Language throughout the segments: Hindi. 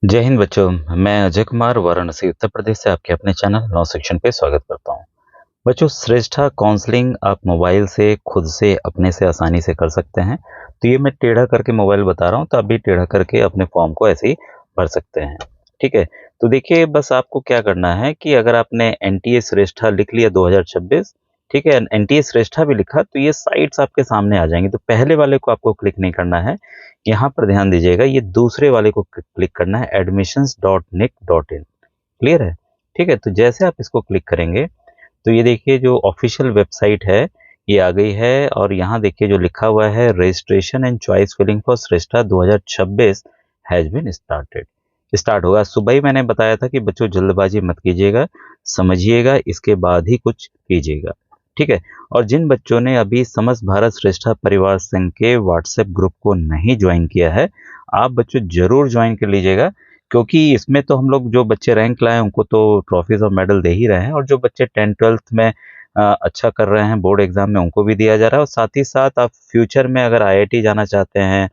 जय हिंद बच्चों। मैं अजय कुमार वाराणसी उत्तर प्रदेश से आपके अपने चैनल नौ सेक्शन पे स्वागत करता हूँ। बच्चों, श्रेष्ठा काउंसलिंग आप मोबाइल से खुद से अपने से आसानी से कर सकते हैं। तो ये मैं टेढ़ा करके मोबाइल बता रहा हूँ, तो आप भी टेढ़ा करके अपने फॉर्म को ऐसे ही भर सकते हैं। ठीक है। तो देखिए, बस आपको क्या करना है कि अगर आपने एनटीए श्रेष्ठा लिख लिया 2026, ठीक है, एनटीए श्रेष्ठा भी लिखा, तो ये साइट्स आपके सामने आ जाएंगी। तो पहले वाले को आपको क्लिक नहीं करना है, यहाँ पर ध्यान दीजिएगा, ये दूसरे वाले को क्लिक करना है, admissions.nic.in। क्लियर है? ठीक है। तो जैसे आप इसको क्लिक करेंगे तो ये देखिए जो ऑफिशियल वेबसाइट है ये आ गई है, और यहाँ देखिए जो लिखा हुआ है, registration and choice filling for Shreshta 2026 has been start होगा। सुबह ही मैंने बताया था कि बच्चों जल्दबाजी मत कीजिएगा, समझिएगा, इसके बाद ही कुछ कीजिएगा। ठीक है। और जिन बच्चों ने अभी समस्त भारत श्रेष्ठा परिवार संघ के व्हाट्सएप ग्रुप को नहीं ज्वाइन किया है, आप बच्चों जरूर ज्वाइन कर लीजिएगा, क्योंकि इसमें तो हम लोग जो बच्चे रैंक लाए उनको तो ट्रॉफीज और मेडल दे ही रहे हैं, और जो बच्चे 10th 12th में अच्छा कर रहे हैं बोर्ड एग्जाम में, उनको भी दिया जा रहा है। और साथ ही साथ आप फ्यूचर में अगर आईआईटी जाना चाहते हैं,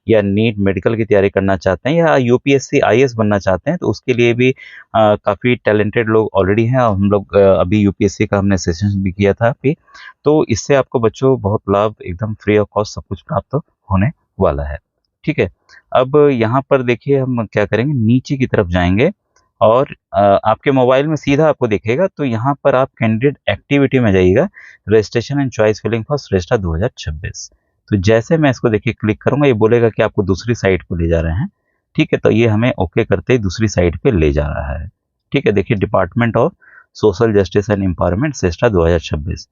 या नीट मेडिकल की तैयारी करना चाहते हैं, या यूपीएससी आईएएस बनना चाहते हैं, तो उसके लिए भी काफ़ी टैलेंटेड लोग ऑलरेडी हैं। और हम लोग अभी यूपीएससी का हमने सेशन भी किया था अभी। तो इससे आपको बच्चों बहुत लाभ, एकदम फ्री ऑफ कॉस्ट सब कुछ प्राप्त होने वाला है। ठीक है। अब यहाँ पर देखिए हम क्या करेंगे, नीचे की तरफ जाएंगे, और आपके मोबाइल में सीधा आपको दिखेगा, तो यहाँ पर आप कैंडिडेट एक्टिविटी में जाइएगा, registration and choice filling for Shreshta 2026। तो जैसे मैं इसको देखिए क्लिक करूंगा, ये बोलेगा कि आपको दूसरी साइट को ले जा रहे हैं। ठीक है। तो ये हमें ओके करते ही दूसरी साइट पे ले जा रहा है। ठीक है। देखिए, department of social justice and empowerment Shreshta 2026।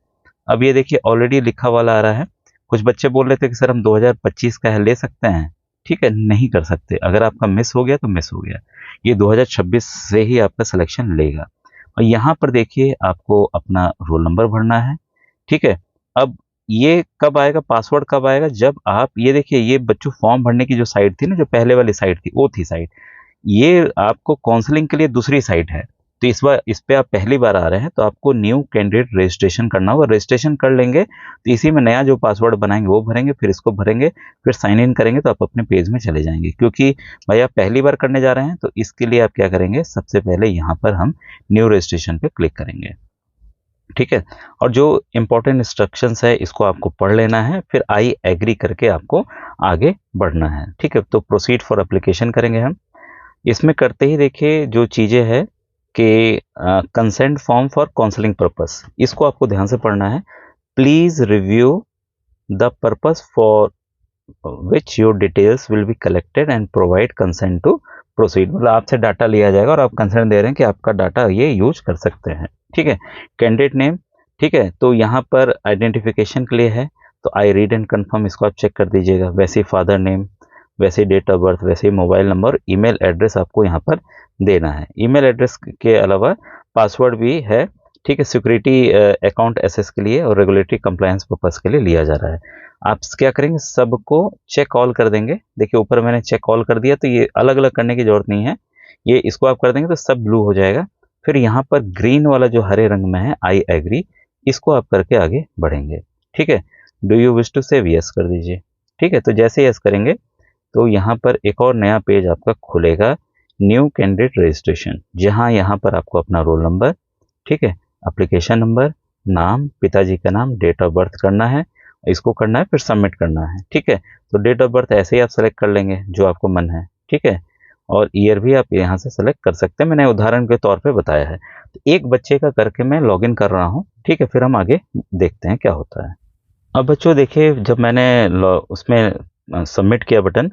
अब ये देखिए ऑलरेडी लिखा वाला आ रहा है। कुछ बच्चे बोल रहे थे कि सर हम 2025 का है, ले सकते हैं। ठीक है, नहीं कर सकते। अगर आपका मिस हो गया तो मिस हो गया, ये 2026 से ही आपका सिलेक्शन लेगा। और यहाँ पर देखिए आपको अपना रोल नंबर भरना है। ठीक है। अब ये कब आएगा, पासवर्ड कब आएगा, जब आप ये देखिए, ये बच्चों फॉर्म भरने की जो साइट थी ना, जो पहले वाली साइट थी, वो थी साइट। ये आपको काउंसलिंग के लिए दूसरी साइट है। तो इस बार इस पे आप पहली बार आ रहे हैं, तो आपको न्यू कैंडिडेट रजिस्ट्रेशन करना होगा। रजिस्ट्रेशन कर लेंगे तो इसी में नया जो पासवर्ड बनाएंगे वो भरेंगे, फिर इसको भरेंगे, फिर साइन इन करेंगे, तो आप अपने पेज में चले जाएंगे। क्योंकि भाई आप पहली बार करने जा रहे हैं, तो इसके लिए आप क्या करेंगे, सबसे पहले यहाँ पर हम न्यू रजिस्ट्रेशन पे क्लिक करेंगे। ठीक है। और जो इंपॉर्टेंट इंस्ट्रक्शंस है इसको आपको पढ़ लेना है, फिर आई एग्री करके आपको आगे बढ़ना है। ठीक है। तो प्रोसीड फॉर एप्लीकेशन करेंगे हम। इसमें करते ही देखिए जो चीज़ें हैं कि consent form for counselling purpose, इसको आपको ध्यान से पढ़ना है। Please review the purpose for which your details will be collected and provide consent to proceed. मतलब आपसे डाटा लिया जाएगा और आप कंसेंट दे रहे हैं कि आपका डाटा ये यूज कर सकते हैं। ठीक है। कैंडिडेट नेम, ठीक है, तो यहाँ पर आइडेंटिफिकेशन के लिए है, तो आई रीड एंड कंफर्म, इसको आप चेक कर दीजिएगा। वैसे ही फादर नेम, वैसे ही डेट ऑफ बर्थ, वैसे ही मोबाइल नंबर, ईमेल एड्रेस आपको यहाँ पर देना है। ईमेल एड्रेस के अलावा पासवर्ड भी है। ठीक है। सिक्योरिटी अकाउंट एसेस के लिए और रेगुलेटरी कंप्लायंस पर्पस के लिए लिया जा रहा है। आप क्या करेंगे, सबको चेक ऑल कर देंगे। देखिए ऊपर मैंने चेक ऑल कर दिया, तो ये अलग अलग करने की जरूरत नहीं है, ये इसको आप कर देंगे तो सब ब्लू हो जाएगा। फिर यहाँ पर ग्रीन वाला जो हरे रंग में है, आई एग्री, इसको आप करके आगे बढ़ेंगे। ठीक है। Do you wish to save, yes कर दीजिए। ठीक है। तो जैसे यस करेंगे तो यहाँ पर एक और नया पेज आपका खुलेगा, न्यू कैंडिडेट रजिस्ट्रेशन, जहाँ यहाँ पर आपको अपना रोल नंबर, ठीक है, एप्लीकेशन नंबर, नाम, पिताजी का नाम, डेट ऑफ बर्थ करना है, इसको करना है, फिर सबमिट करना है। ठीक है। तो डेट ऑफ बर्थ ऐसे ही आप सेलेक्ट कर लेंगे जो आपको मन है। ठीक है। और ईयर भी आप यहाँ से सेलेक्ट कर सकते हैं, मैंने उदाहरण के तौर पे बताया है। तो एक बच्चे का करके मैं लॉगिन कर रहा हूँ। ठीक है। फिर हम आगे देखते हैं क्या होता है। अब बच्चों देखिए, जब मैंने उसमें सबमिट किया बटन,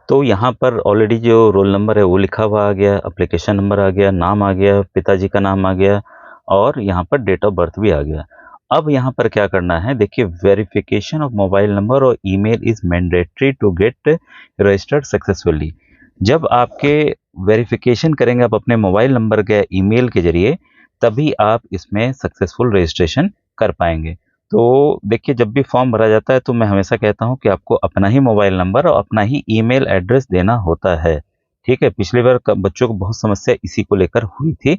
तो यहाँ पर ऑलरेडी जो रोल नंबर है वो लिखा हुआ आ गया, एप्लीकेशन नंबर आ गया, नाम आ गया, पिताजी का नाम आ गया, और यहाँ पर डेट ऑफ बर्थ भी आ गया। अब यहाँ पर क्या करना है, देखिए, वेरिफिकेशन ऑफ मोबाइल नंबर और email is mandatory to get registered successfully. जब आपके वेरिफिकेशन करेंगे आप अपने मोबाइल नंबर के ईमेल के जरिए, तभी आप इसमें सक्सेसफुल रजिस्ट्रेशन कर पाएंगे। तो देखिए, जब भी फॉर्म भरा जाता है तो मैं हमेशा कहता हूं कि आपको अपना ही मोबाइल नंबर और अपना ही ईमेल एड्रेस देना होता है। ठीक है। पिछली बार बच्चों को बहुत समस्या इसी को लेकर हुई थी,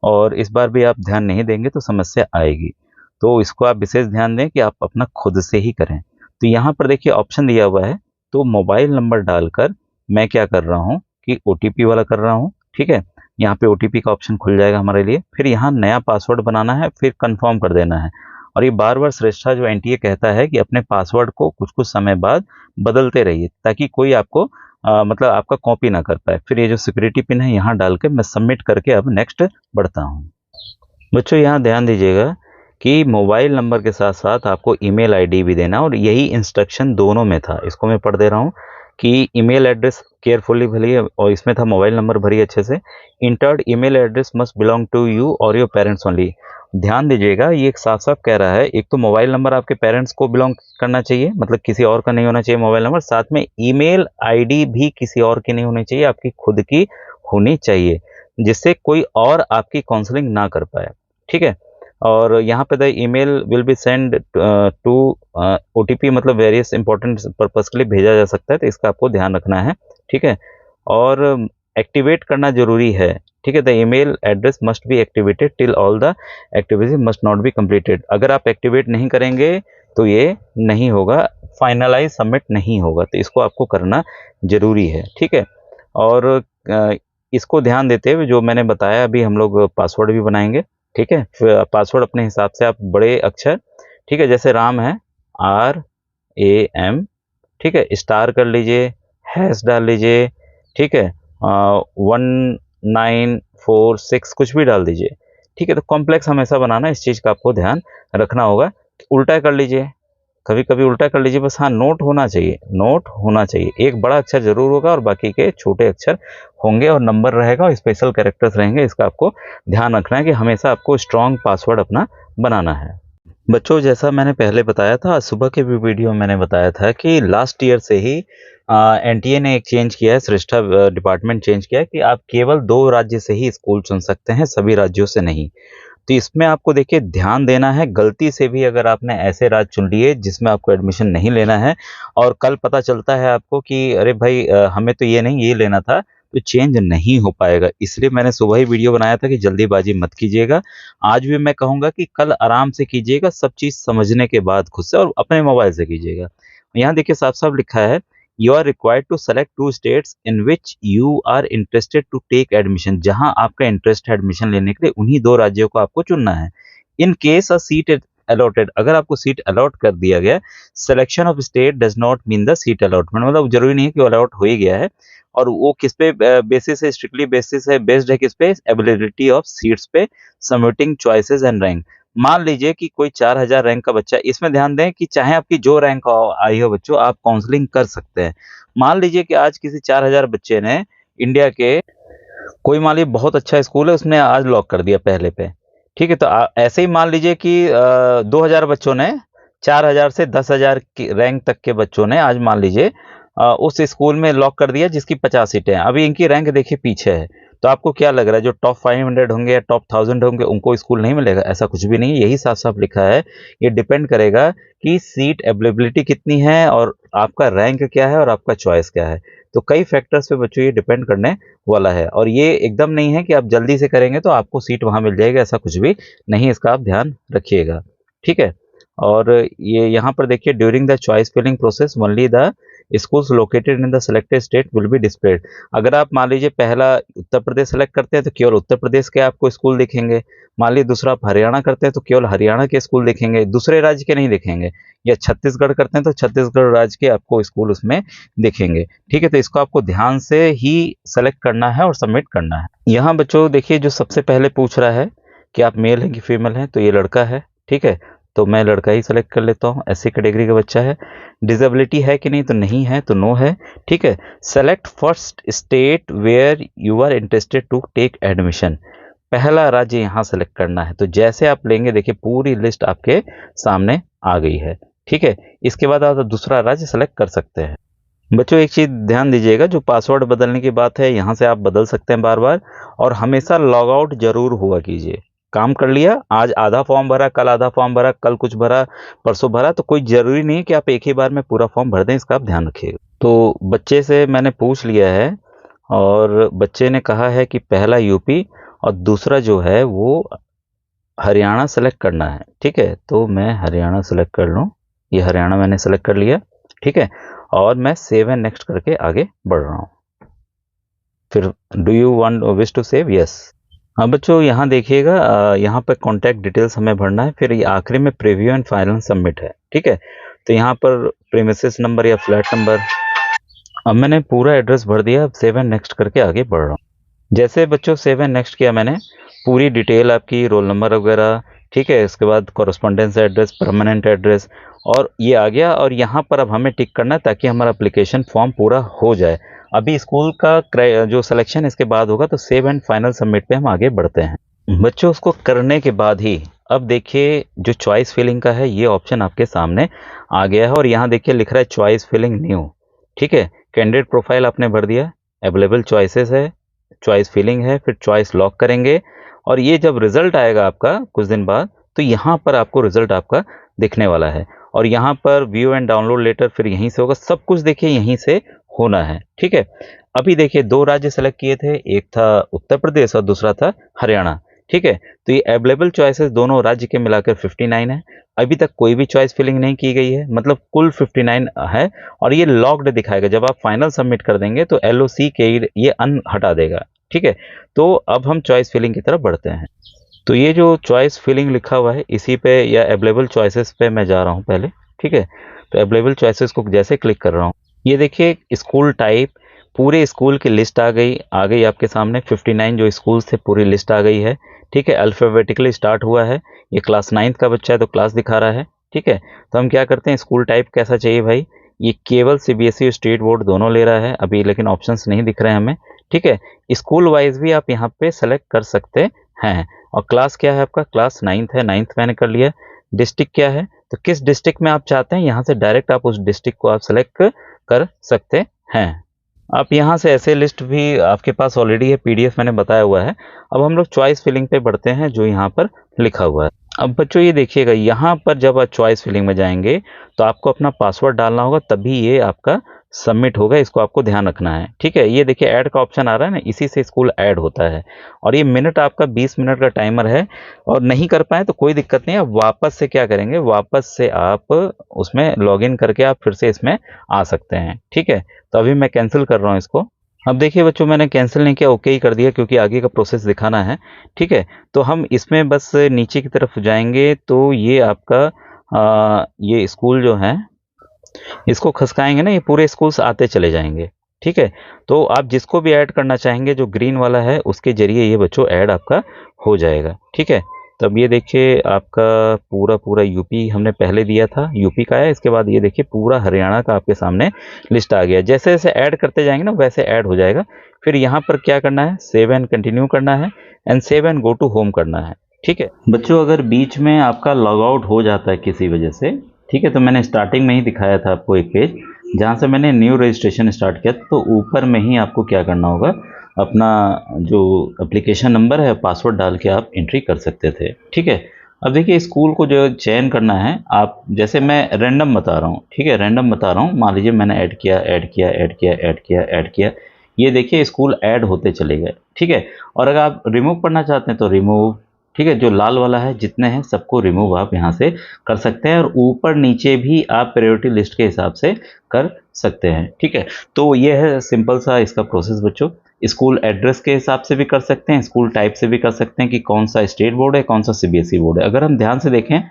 और इस बार भी आप ध्यान नहीं देंगे तो समस्या आएगी। तो इसको आप विशेष ध्यान दें कि आप अपना खुद से ही करें। तो यहाँ पर देखिए ऑप्शन दिया हुआ है, तो मोबाइल नंबर डालकर मैं क्या कर रहा हूँ कि OTP वाला कर रहा हूँ। ठीक है, यहाँ पे OTP का ऑप्शन खुल जाएगा हमारे लिए। फिर यहाँ नया पासवर्ड बनाना है, फिर कंफर्म कर देना है। और ये बार बार श्रेष्ठा जो NTA कहता है कि अपने पासवर्ड को कुछ कुछ समय बाद बदलते रहिए, ताकि कोई आपको मतलब आपका कॉपी ना कर पाए। फिर ये जो सिक्योरिटी पिन है यहाँ डाल के मैं सबमिट करके अब नेक्स्ट बढ़ता हूँ। बच्चों यहाँ ध्यान दीजिएगा कि मोबाइल नंबर के साथ साथ आपको ईमेल आईडी भी देना, और यही इंस्ट्रक्शन दोनों में था। इसको मैं पढ़ दे रहा हूँ कि ईमेल एड्रेस केयरफुली भरिए, और इसमें था मोबाइल नंबर भरिए अच्छे से। Entered email address must belong to you और योर पेरेंट्स ओनली। ध्यान दीजिएगा, ये एक साफ साफ कह रहा है, एक तो मोबाइल नंबर आपके पेरेंट्स को बिलोंग करना चाहिए, मतलब किसी और का नहीं होना चाहिए मोबाइल नंबर। साथ में ईमेल आईडी भी किसी और की नहीं होनी चाहिए, आपकी खुद की होनी चाहिए, जिससे कोई और आपकी काउंसलिंग ना कर पाए। ठीक है, और यहाँ पे the email will be send to OTP, मतलब वेरियस इंपॉर्टेंट पर्पस के लिए भेजा जा सकता है, तो इसका आपको ध्यान रखना है। ठीक है, और एक्टिवेट करना जरूरी है। ठीक है, the email address must be activated till all the activities must not be completed. अगर आप एक्टिवेट नहीं करेंगे तो ये नहीं होगा, फाइनलाइज सबमिट नहीं होगा, तो इसको आपको करना जरूरी है। ठीक है, और इसको ध्यान देते हुए जो मैंने बताया, अभी हम लोग पासवर्ड भी बनाएंगे। ठीक है, पासवर्ड अपने हिसाब से आप बड़े अक्षर, ठीक है, जैसे राम है RAM, ठीक है, स्टार कर लीजिए, हैश डाल लीजिए, ठीक है, 1946 कुछ भी डाल दीजिए। ठीक है, तो कॉम्प्लेक्स हमेशा बनाना, इस चीज़ का आपको ध्यान रखना होगा। उल्टा कर लीजिए, कभी कभी उल्टा कर लीजिए, बस हाँ नोट होना चाहिए, नोट होना चाहिए। एक बड़ा अक्षर जरूर होगा और बाकी के छोटे अक्षर होंगे, और नंबर रहेगा और स्पेशल कैरेक्टर्स रहेंगे। इसका आपको ध्यान रखना है कि हमेशा आपको स्ट्रॉन्ग पासवर्ड अपना बनाना है। बच्चों, जैसा मैंने पहले बताया था, आज सुबह के भी वीडियो में मैंने बताया था कि लास्ट ईयर से ही NTA ने एक चेंज किया है, श्रेष्ठा डिपार्टमेंट चेंज किया है कि आप केवल 2 राज्य से ही स्कूल चुन सकते हैं, सभी राज्यों से नहीं। तो इसमें आपको देखिए ध्यान देना है, गलती से भी अगर आपने ऐसे राज्य चुन लिए जिसमें आपको एडमिशन नहीं लेना है, और कल पता चलता है आपको कि अरे भाई हमें तो ये नहीं, ये लेना था, तो चेंज नहीं हो पाएगा। इसलिए मैंने सुबह ही वीडियो बनाया था कि जल्दीबाजी मत कीजिएगा। आज भी मैं कहूँगा कि कल आराम से कीजिएगा, सब चीज़ समझने के बाद खुद से, और अपने मोबाइल से कीजिएगा। यहाँ देखिए साफ साफ लिखा है, you are required to select 2 states in which you are interested to take admission. जहां आपका इंटरेस्ट है एडमिशन लेने के लिए, उन्हीं 2 राज्यों को आपको चुनना है। In case a seat allotted, अगर आपको सीट अलॉट कर दिया गया, selection of state does not mean the seat allotment, मतलब जरूरी नहीं है कि वो अलॉट हो ही गया है। और वो किस पे बेसिस है, स्ट्रिक्टली बेसिस है, बेस्ड है किस पे, एबिलिटी ऑफ सीट्स पे, सबमिटिंग चॉइसेस एंड रैंक। मान लीजिए कि कोई 4000 रैंक का बच्चा, इसमें ध्यान दें कि चाहे आपकी जो रैंक आई हो बच्चों, आप काउंसलिंग कर सकते हैं। मान लीजिए कि आज किसी 4000 बच्चे ने इंडिया के कोई, मान लीजिए बहुत अच्छा स्कूल है, उसने आज लॉक कर दिया पहले पे। ठीक है, तो ऐसे ही मान लीजिए कि 2000 बच्चों ने, 4000 से 10,000 की रैंक तक के बच्चों ने आज मान लीजिए उस स्कूल में लॉक कर दिया जिसकी 50 सीटें हैं। अभी इनकी रैंक देखिए पीछे है, तो आपको क्या लग रहा है, जो टॉप 500 होंगे या टॉप 1000 होंगे उनको स्कूल नहीं मिलेगा? ऐसा कुछ भी नहीं है, यही साफ साफ लिखा है। ये डिपेंड करेगा कि सीट अवेलेबिलिटी कितनी है, और आपका रैंक क्या है, और आपका चॉइस क्या है। तो कई फैक्टर्स पे बच्चों ये डिपेंड करने वाला है, और ये एकदम नहीं है कि आप जल्दी से करेंगे तो आपको सीट वहां मिल जाएगी, ऐसा कुछ भी नहीं, इसका आप ध्यान रखिएगा। ठीक है, और ये यहाँ पर देखिए, during the choice filling process only the schools located in the selected state will be displayed. अगर आप मान लीजिए पहला उत्तर प्रदेश सेलेक्ट करते हैं तो केवल उत्तर प्रदेश के आपको स्कूल दिखेंगे। मान लीजिए दूसरा आप हरियाणा करते हैं तो केवल हरियाणा के स्कूल दिखेंगे, दूसरे राज्य के नहीं दिखेंगे। या छत्तीसगढ़ करते हैं तो छत्तीसगढ़ राज्य के आपको स्कूल उसमें दिखेंगे। ठीक है, तो इसको आपको ध्यान से ही सेलेक्ट करना है और सबमिट करना है। यहाँ बच्चों देखिए, जो सबसे पहले पूछ रहा है कि आप मेल हैं कि फीमेल हैं, तो ये लड़का है। ठीक है, तो मैं लड़का ही सेलेक्ट कर लेता हूँ, SC कैटेगरी का बच्चा है। डिसेबिलिटी है कि नहीं, तो नहीं है, तो नो है। ठीक है, select first state where you are interested to take admission. पहला राज्य यहाँ सेलेक्ट करना है, तो जैसे आप लेंगे देखिए पूरी लिस्ट आपके सामने आ गई है। ठीक है, इसके बाद आप दूसरा राज्य सेलेक्ट कर सकते हैं। बच्चों एक चीज ध्यान दीजिएगा, जो पासवर्ड बदलने की बात है, यहाँ से आप बदल सकते हैं बार बार, और हमेशा लॉग आउट जरूर हुआ कीजिए। काम कर लिया, आज आधा फॉर्म भरा, कल आधा फॉर्म भरा, कल कुछ भरा, परसों भरा, तो कोई जरूरी नहीं है कि आप एक ही बार में पूरा फॉर्म भर दें, इसका आप ध्यान रखिएगा। तो बच्चे से मैंने पूछ लिया है, और बच्चे ने कहा है कि पहला यूपी और दूसरा जो है वो हरियाणा सेलेक्ट करना है। ठीक है, तो मैं हरियाणा सेलेक्ट कर लूँ, ये हरियाणा मैंने सेलेक्ट कर लिया। ठीक है, और मैं सेव एंड नेक्स्ट करके आगे बढ़ रहा हूँ। फिर do you want wish to save, yes. हाँ बच्चों, यहाँ देखिएगा, यहाँ पर कॉन्टैक्ट डिटेल्स हमें भरना है, फिर ये आखिरी में प्रीव्यू एंड फाइनल सबमिट है, ठीक है। तो यहाँ पर प्रीमिसेस नंबर या फ्लैट नंबर, अब मैंने पूरा एड्रेस भर दिया। अब सेव एंड नेक्स्ट करके आगे बढ़ रहा हूँ। जैसे बच्चों सेव एंड नेक्स्ट किया मैंने, पूरी डिटेल आपकी, रोल नंबर वगैरह, ठीक है। इसके बाद कॉरेस्पॉन्डेंस एड्रेस, परमानेंट एड्रेस, और ये आ गया। और यहाँ पर अब हमें टिक करना है ताकि हमारा एप्लीकेशन फॉर्म पूरा हो जाए। अभी स्कूल का जो सिलेक्शन इसके बाद होगा, तो सेव एंड फाइनल सबमिट पे हम आगे बढ़ते हैं। बच्चों उसको करने के बाद ही अब देखिए जो चॉइस फिलिंग का है, ये ऑप्शन आपके सामने आ गया है। और यहाँ देखिए लिख रहा है चॉइस फिलिंग न्यू, ठीक है। कैंडिडेट प्रोफाइल आपने भर दिया, अवेलेबल चॉइसेस है, चॉइस फिलिंग है, फिर चॉइस लॉक करेंगे। और ये जब रिजल्ट आएगा आपका कुछ दिन बाद, तो यहाँ पर आपको रिजल्ट आपका दिखने वाला है। और यहाँ पर व्यू एंड डाउनलोड लेटर फिर यहीं से होगा, सब कुछ देखिए यहीं से होना है, ठीक है। अभी देखिए 2 राज्य सेलेक्ट किए थे, एक था उत्तर प्रदेश और दूसरा था हरियाणा, ठीक है। तो ये अवेलेबल चॉइसेस दोनों राज्य के मिलाकर 59 है। अभी तक कोई भी चॉइस फिलिंग नहीं की गई है, मतलब कुल 59 है। और ये लॉक्ड दिखाएगा, जब आप फाइनल सबमिट कर देंगे तो LOC के ये अन हटा देगा, ठीक है। तो अब हम चॉइस फिलिंग की तरफ बढ़ते हैं। तो ये जो चॉइस फिलिंग लिखा हुआ है, इसी पे या अवेलेबल चॉइसेस पे मैं जा रहा हूँ पहले, ठीक है। तो अवेलेबल चॉइसेस को जैसे क्लिक कर रहा हूँ, ये देखिए स्कूल टाइप, पूरे स्कूल की लिस्ट आ गई आपके सामने। 59 जो स्कूल्स थे पूरी लिस्ट आ गई है, ठीक है। अल्फ़ाबेटिकली स्टार्ट हुआ है। ये क्लास 9th का बच्चा है तो क्लास दिखा रहा है, ठीक है। तो हम क्या करते हैं, स्कूल टाइप कैसा चाहिए भाई, ये केवल CBSE और स्टेट बोर्ड दोनों ले रहा है अभी, लेकिन ऑप्शंस नहीं दिख रहे हैं हमें, ठीक है। स्कूल वाइज भी आप यहाँ पे सेलेक्ट कर सकते हैं। और क्लास क्या है आपका, क्लास 9th है, 9th मैंने कर लिया। डिस्ट्रिक्ट क्या है, तो किस डिस्ट्रिक्ट में आप चाहते हैं, यहाँ से डायरेक्ट आप उस डिस्ट्रिक्ट को आप सेलेक्ट कर सकते हैं। आप यहाँ से ऐसे लिस्ट भी आपके पास ऑलरेडी है, PDF मैंने बताया हुआ है। अब हम लोग चॉइस फिलिंग पे बढ़ते हैं, जो यहाँ पर लिखा हुआ है। अब बच्चों ये देखिएगा, यहाँ पर जब आप चॉइस फिलिंग में जाएंगे तो आपको अपना पासवर्ड डालना होगा, तभी ये आपका सबमिट होगा। इसको आपको ध्यान रखना है, ठीक है। ये देखिए ऐड का ऑप्शन आ रहा है ना, इसी से स्कूल ऐड होता है। और ये मिनट आपका 20 मिनट का टाइमर है। और नहीं कर पाए तो कोई दिक्कत नहीं है, वापस से क्या करेंगे, वापस से आप उसमें लॉगिन करके आप फिर से इसमें आ सकते हैं, ठीक है। तो अभी मैं कैंसिल कर रहा हूँ इसको। अब देखिए बच्चों, मैंने कैंसिल नहीं किया, ओके ही कर दिया, क्योंकि आगे का प्रोसेस दिखाना है, ठीक है। तो हम इसमें बस नीचे की तरफ जाएंगे तो ये आपका ये स्कूल जो है, इसको खसकाएंगे ना, ये पूरे स्कूल्स आते चले जाएंगे, ठीक है। तो आप जिसको भी ऐड करना चाहेंगे, जो ग्रीन वाला है, उसके जरिए ये बच्चों ऐड आपका हो जाएगा, ठीक है। तब ये देखिए आपका पूरा यूपी हमने पहले दिया था, यूपी का है। इसके बाद ये देखिए पूरा हरियाणा का आपके सामने लिस्ट आ गया। जैसे जैसे ऐड करते जाएंगे ना, वैसे ऐड हो जाएगा। फिर यहाँ पर क्या करना है, सेव एंड कंटिन्यू करना है, and save and go to home करना है, ठीक है। बच्चों अगर बीच में आपका लॉग आउट हो जाता है किसी वजह से, ठीक है, तो मैंने स्टार्टिंग में ही दिखाया था आपको एक पेज, जहाँ से मैंने न्यू रजिस्ट्रेशन स्टार्ट किया, तो ऊपर में ही आपको क्या करना होगा, अपना जो एप्लीकेशन नंबर है, पासवर्ड डाल के आप एंट्री कर सकते थे, ठीक है। अब देखिए स्कूल को जो चयन करना है, आप जैसे मैं रैंडम बता रहा हूँ, ठीक है, रैंडम बता रहा हूँ। मान लीजिए मैंने ऐड किया, ये देखिए स्कूल ऐड होते चले गए, ठीक है। और अगर आप रिमूव करना चाहते हैं तो रिमूव, ठीक है, जो लाल वाला है जितने हैं सबको रिमूव आप यहाँ से कर सकते हैं। और ऊपर नीचे भी आप प्रायोरिटी लिस्ट के हिसाब से कर सकते हैं, ठीक है। तो ये है सिंपल सा इसका प्रोसेस बच्चों। स्कूल एड्रेस के हिसाब से भी कर सकते हैं, स्कूल टाइप से भी कर सकते हैं कि कौन सा स्टेट बोर्ड है, कौन सा CBSE बोर्ड है। अगर हम ध्यान से देखें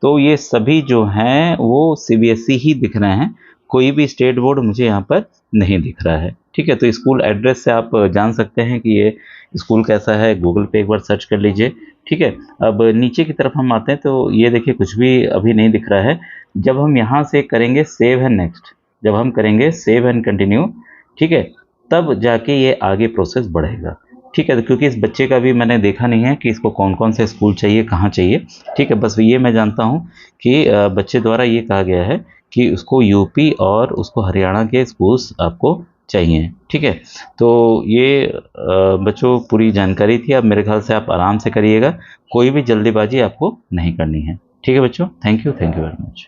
तो ये सभी जो हैं वो CBSE ही दिख रहे हैं, कोई भी स्टेट बोर्ड मुझे यहाँ पर नहीं दिख रहा है, ठीक है। तो स्कूल एड्रेस से आप जान सकते हैं कि ये स्कूल कैसा है, गूगल पे एक बार सर्च कर लीजिए, ठीक है। अब नीचे की तरफ हम आते हैं तो ये देखिए कुछ भी अभी नहीं दिख रहा है। जब हम यहाँ से करेंगे सेव एंड नेक्स्ट, जब हम करेंगे सेव एंड कंटिन्यू, ठीक है, तब जाके ये आगे प्रोसेस बढ़ेगा, ठीक है। तो क्योंकि इस बच्चे का भी मैंने देखा नहीं है कि इसको कौन कौन से स्कूल चाहिए, कहाँ चाहिए, ठीक है। बस ये मैं जानता हूँ कि बच्चे द्वारा ये कहा गया है कि उसको यूपी और उसको हरियाणा के स्कूल्स आपको चाहिए, ठीक है। तो ये बच्चों पूरी जानकारी थी। अब मेरे ख्याल से आप आराम से करिएगा, कोई भी जल्दीबाजी आपको नहीं करनी है, ठीक है बच्चों। Thank you very much.